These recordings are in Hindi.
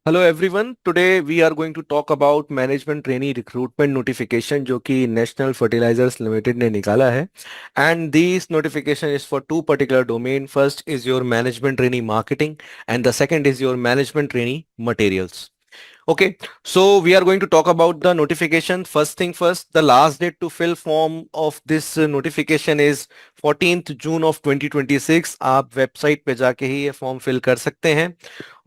Hello everyone, today we are going to talk about management trainee recruitment notification जो कि नेशनल फर्टिलाइजर्स लिमिटेड ने निकाला है। And this notification is for two particular domain. First is your management trainee marketing and the second is your management trainee materials. Okay, so we are going to talk about the notification. First thing first, the last date to fill form of this notification is 14th June of 2026. आप वेबसाइट पे जाके ही ये फॉर्म फिल कर सकते हैं।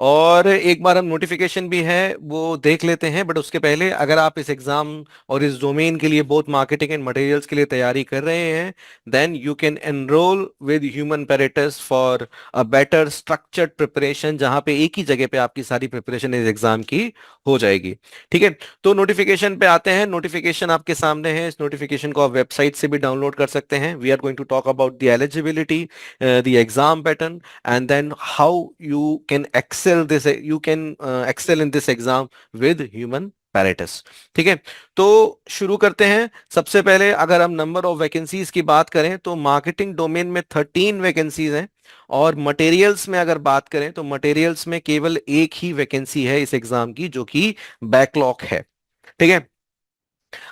और एक बार हम नोटिफिकेशन भी है वो देख लेते हैं, बट उसके पहले अगर आप इस एग्जाम और इस डोमेन के लिए बोथ मार्केटिंग एंड मटेरियल्स के लिए तैयारी कर रहे हैं, then you can enroll with Human Paretus for a better structured preparation, जहां पे एक ही जगह पे आपकी सारी प्रिपरेशन इस एग्जाम की हो जाएगी। ठीक है, तो नोटिफिकेशन पे आते हैं। नोटिफिकेशन आपके सामने है, इस नोटिफिकेशन को आप वेबसाइट से भी डाउनलोड कर सकते हैं। We are going to talk about the eligibility, the exam pattern, and then how you can excel in this exam with Human Paretus. ठीक है, तो शुरू करते हैं। सबसे पहले अगर हम नंबर ऑफ वैकेंसीज की बात करें तो मार्केटिंग डोमेन में 13 वैकेंसीज हैं, और मटेरियल्स में अगर बात करें तो मटेरियल्स में केवल एक ही वैकेंसी है इस एग्जाम की, जो कि बैकलॉग है। ठीक है,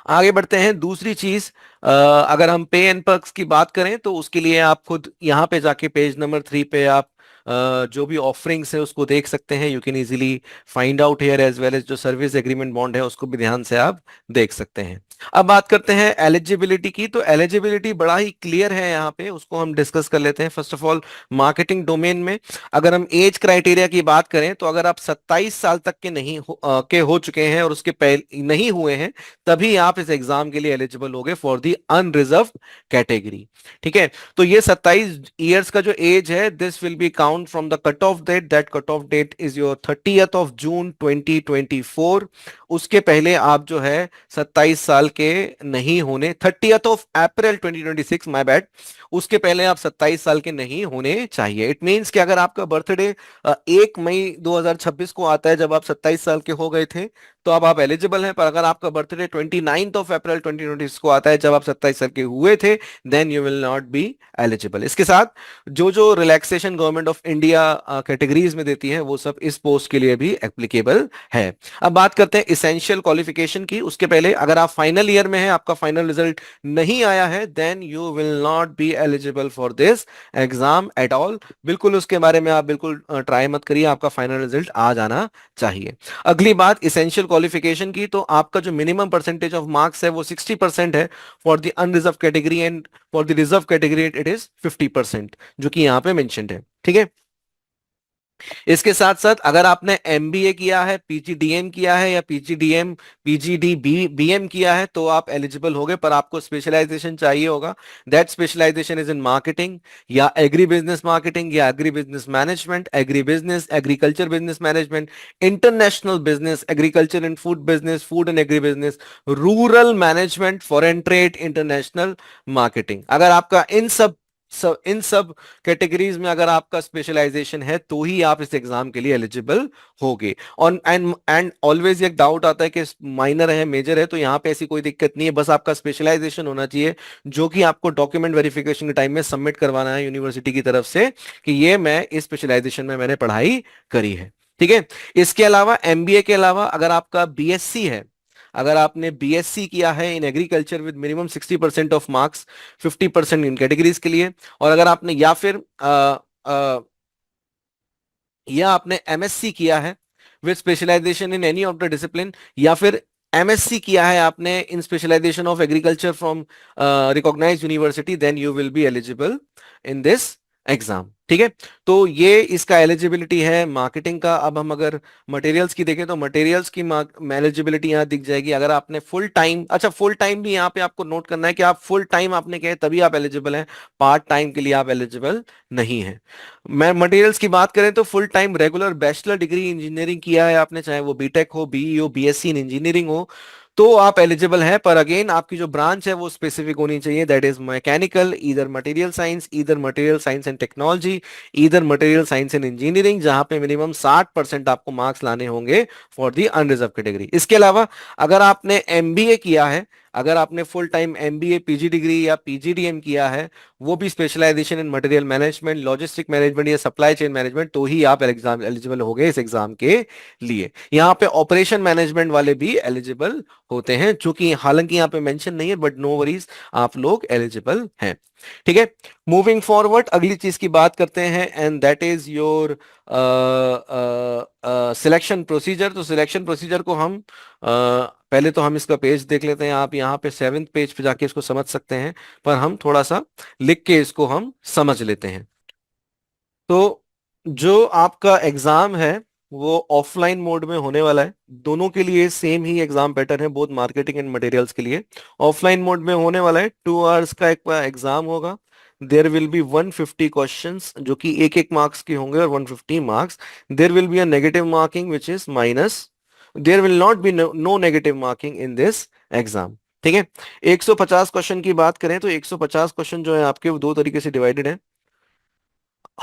आगे बढ़ते हैं। दूसरी चीज, अगर हम पे एंड पर्क्स की बात करें तो उसके लिए आप खुद यहाँ पे जाके पेज नंबर 3 पे आप जो भी ऑफरिंग्स है उसको देख सकते हैं। You can easily find out here, as well as जो सर्विस एग्रीमेंट बॉन्ड है उसको भी ध्यान से आप देख सकते हैं। अब बात करते हैं एलिजिबिलिटी की, तो एलिजिबिलिटी बड़ा ही क्लियर है यहाँ पे, उसको हम डिस्कस कर लेते हैं। First of all, marketing domain में अगर हम एज क्राइटेरिया की बात करें तो अगर आप 27 साल तक के नहीं हो चुके हैं और उसके पहले नहीं हुए हैं, तभी आप इस एग्जाम के लिए एलिजिबल होगे फॉर दी अनरिजर्व कैटेगरी। ठीक है, तो ये 27 ईयर्स का जो एज है, this will be count from the cut off date. That cut off date is your 30th of June 2024। उसके पहले आप जो है 27 साल के नहीं होने, 30th of April 2026, my bad, उसके पहले आप 27 साल के नहीं होने चाहिए। इट मींस कि अगर आपका बर्थडे 1 मई 2026 को आता है, जब आप 27 साल के हो गए थे, तो अब आप एलिजिबल हैं। पर अगर आपका बर्थडे 29th ऑफ अप्रैल 2020 को आता है, जब आप 27 साल के हुए थे, then you will not be eligible. इसके साथ जो जो relaxation government of India categories में देती है, वो सब इस पोस्ट के लिए भी एप्लीकेबल है। अब बात करते हैं इसेंशियल क्वालिफिकेशन की। उसके पहले, अगर आप फाइनल ईयर में हैं, आपका फाइनल रिजल्ट नहीं आया है, then you will not be eligible for this exam at all. बिल्कुल उसके बारे में आप बिल्कुल ट्राई मत करिए, आपका फाइनल रिजल्ट आ जाना चाहिए। अगली बात इसेंशियल क्वालिफिकेशन की, तो आपका जो मिनिमम परसेंटेज ऑफ मार्क्स है वो 60% है for the unreserved category, and for the reserved category it is 50%, जो कि यहाँ पे मेंशन्ड है। ठीक है, इसके साथ साथ अगर आपने एमबीए किया है, पीजीडीएम किया है, या पीजीडीएम पीजीडी बीएम किया है, तो आप एलिजिबल होगे, पर आपको स्पेशलाइजेशन चाहिए होगा। That specialisation is in marketing, या एग्री बिजनेस मार्केटिंग, या agri business management, agri business, agriculture business management, international business, agriculture and food business, food and agri business, rural management, foreign trade, international marketing. अगर आपका इन सब कैटेगरीज में अगर आपका स्पेशलाइजेशन है, तो ही आप इस एग्जाम के लिए एलिजिबल होगे। और एंड ऑलवेज एक डाउट आता है कि माइनर है मेजर है, तो यहाँ पे ऐसी कोई दिक्कत नहीं है, बस आपका स्पेशलाइजेशन होना चाहिए, जो कि आपको डॉक्यूमेंट वेरिफिकेशन के टाइम में सबमिट करवाना है यूनिवर्सिटी की तरफ से, कि ये मैं इस स्पेशलाइजेशन में मैंने पढ़ाई करी है। ठीक है, इसके अलावा एमबीए के अलावा अगर आपका बीएससी है, अगर आपने बीएससी किया है in agriculture with minimum 60% of marks, 50% in categories के लिए, और अगर आपने या आपने एमएससी किया है with specialisation in any of the discipline, या फिर एमएससी किया है आपने in specialisation of agriculture from recognised university, then you will be eligible in this exam. ठीक है, तो ये इसका एलिजिबिलिटी है मार्केटिंग का। अब हम अगर मटेरियल्स की देखें तो मटेरियल्स की एलिजिबिलिटी यहाँ दिख जाएगी। अगर आपने फुल टाइम, अच्छा फुल टाइम भी यहाँ पे आपको नोट करना है कि आप फुल टाइम आपने कहे तभी आप एलिजिबल हैं, पार्ट टाइम के लिए आप एलिजिबल नहीं है। मैं मटेरियल्स की बात करें तो full time regular bachelor degree engineering किया है आपने, चाहे वो बीटेक हो, बीई हो, बीएससी इन इंजीनियरिंग हो, तो आप एलिजिबल हैं। पर अगेन आपकी जो ब्रांच है वो स्पेसिफिक होनी चाहिए, that is mechanical, either material science, either material science and technology, either material science and engineering, जहां पे मिनिमम 60% आपको मार्क्स लाने होंगे फॉर दी अनरिजर्व कैटेगरी। इसके अलावा अगर आपने एमबीए किया है, अगर आपने full time MBA PG degree या पीजीडीएम किया है, वो भी स्पेशलाइजेशन इन मटेरियल मैनेजमेंट, लॉजिस्टिक मैनेजमेंट या सप्लाई चेन मैनेजमेंट, तो ही आप एग्जाम एलिजिबल हो गए इस एग्जाम के लिए। यहाँ पे ऑपरेशन मैनेजमेंट वाले भी एलिजिबल होते हैं, जो कि हालांकि यहाँ पे मेंशन नहीं है, बट नो वरीज, आप लोग एलिजिबल हैं। ठीक है, मूविंग फॉरवर्ड अगली चीज की बात करते हैं, and that is your selection procedure. तो सिलेक्शन प्रोसीजर को हम पहले तो हम इसका पेज देख लेते हैं। आप यहाँ पे 7th पेज पे जाके इसको समझ सकते हैं, पर हम थोड़ा सा लिख के इसको हम समझ लेते हैं। तो जो आपका एग्जाम है वो ऑफलाइन मोड में होने वाला है। दोनों के लिए सेम ही एग्जाम पैटर्न है, बोथ मार्केटिंग एंड मटेरियल्स के लिए। ऑफलाइन मोड में होने वाला है, 2 आवर्स का एक एग्जाम होगा। देयर विल बी 150 क्वेश्चंस, जो कि एक एक मार्क्स के होंगे, और 150 marks. There will be a negative marking which is minus. There will not be no negative marking in this exam. ठीक है, 150 क्वेश्चन की बात करें तो 150 क्वेश्चन जो है आपके, वो दो तरीके से डिवाइडेड है।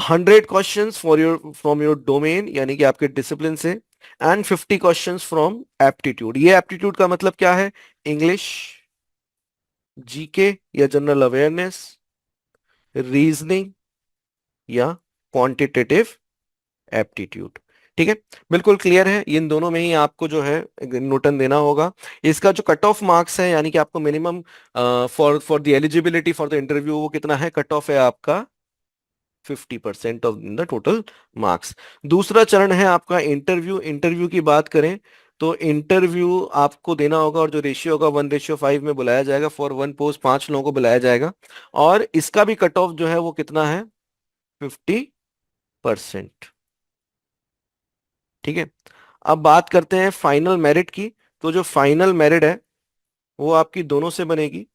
100 questions for your from your domain, यानी कि आपके डिसिप्लिन से, एंड 50 क्वेश्चंस फ्रॉम एप्टीट्यूड। ये एप्टीट्यूड का मतलब क्या है? इंग्लिश, जीके या जनरल अवेयरनेस, रीजनिंग या क्वांटिटेटिव एप्टीट्यूड। ठीक है, बिल्कुल क्लियर है। इन दोनों में ही आपको जो है नोटन देना होगा। इसका जो कट ऑफ मार्क्स है, यानी कि आपको minimum for for the eligibility for the interview, वो कितना है? कट ऑफ है आपका 50% ऑफ द टोटल मार्क्स। दूसरा चरण है आपका इंटरव्यू। इंटरव्यू की बात करें तो इंटरव्यू आपको देना होगा, और जो रेशियो होगा 1:5 में बुलाया जाएगा। फॉर 1 पोस्ट 5 लोगों को बुलाया जाएगा, और इसका भी कट ऑफ जो है वो कितना है? 50%। ठीक है, अब बात करते हैं फाइनल मेरिट की। तो जो फाइनल मेरिट है वो आपकी दोनों से बनेगी।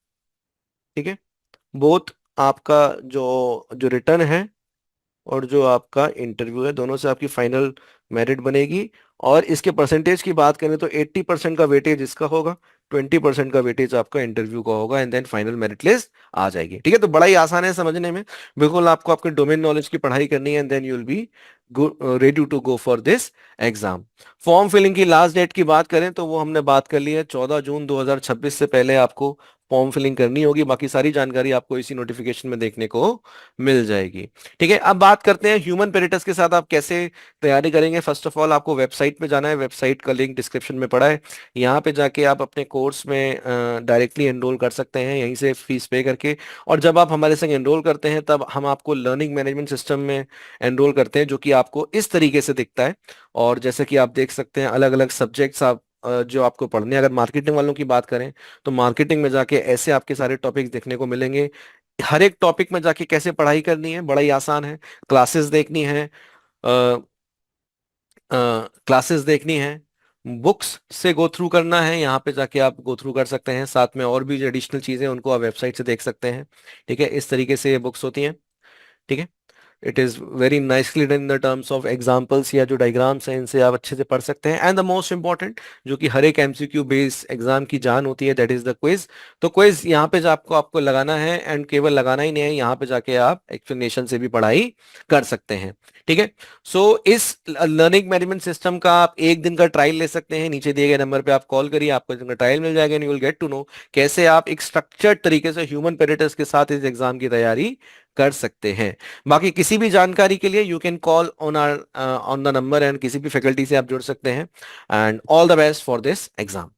ठीक है, बोथ आपका जो जो रिटर्न है और जो आपका इंटरव्यू है, दोनों से आपकी फाइनल मेरिट बनेगी। और इसके परसेंटेज की बात करें तो 80% का वेटेज इसका होगा, 20% का वेटेज आपका इंटरव्यू का होगा, and then final merit list आ जाएगी। ठीक है, तो बड़ा ही आसान है समझने में। बिल्कुल आपको आपके डोमेन नॉलेज की पढ़ाई करनी है, and then you will be ready to go for this exam. Form filling की लास्ट डेट की बात करें तो वो हमने बात कर ली है, 14 जून 2026 से पहले आपको फॉर्म फिलिंग करनी होगी। बाकी सारी जानकारी आपको इसी नोटिफिकेशन में देखने को मिल जाएगी। ठीक है, अब बात करते हैं ह्यूमन पेरिटस के साथ आप कैसे तैयारी करेंगे। फर्स्ट ऑफ ऑल आपको वेबसाइट पे जाना है, वेबसाइट का लिंक डिस्क्रिप्शन में पड़ा है। यहाँ पे जाके आप अपने कोर्स में डायरेक्टली एनरोल कर सकते हैं, यहीं से फीस पे करके। और जब आप हमारे संग एनरोल करते हैं तब हम आपको लर्निंग मैनेजमेंट सिस्टम में एनरोल करते हैं, जो कि आपको इस तरीके से दिखता है। और जैसे कि आप देख सकते हैं, अलग अलग सब्जेक्ट्स आप जो आपको पढ़ने हैं। अगर मार्केटिंग वालों की बात करें तो मार्केटिंग में जाके ऐसे आपके सारे टॉपिक्स देखने को मिलेंगे। हर एक टॉपिक में जाके कैसे पढ़ाई करनी है, बड़ा ही आसान है। क्लासेस देखनी है, क्लासेस देखनी है, बुक्स से गो थ्रू करना है, यहाँ पे जाके आप गो थ्रू कर सकते हैं। साथ में और भी जो एडिशनल चीजें उनको आप वेबसाइट से देख सकते हैं। ठीक है, इस तरीके से ये बुक्स होती हैं। ठीक है, it is very nicely done in the terms of examples, या जो डायग्राम्स हैं इनसे आप अच्छे से पढ़ सकते हैं। एंड द मोस्ट इंपॉर्टेंट, जो कि हर एक एमसीक्यू बेस्ड एग्जाम की जान होती है, दैट इज द क्विज। तो क्विज यहाँ पे जो आपको आपको लगाना है, एंड केवल लगाना ही नहीं है, यहाँ पे जाके आप एक्सप्लेनेशन से भी पढ़ाई कर सकते हैं। ठीक है, सो इस लर्निंग मैनेजमेंट सिस्टम का आप एक दिन का ट्रायल ले सकते हैं। नीचे दिए गए नंबर पे आप कॉल करिए, आपको एक दिन का ट्रायल मिल जाएगा, and you will get to know कैसे आप एक स्ट्रक्चर्ड तरीके से ह्यूमन पेरिटस के साथ इस एग्जाम की तैयारी कर सकते हैं। बाकी किसी भी जानकारी के लिए you can call on our on the number, and किसी भी फैकल्टी से आप जुड़ सकते हैं। And all the best for this exam.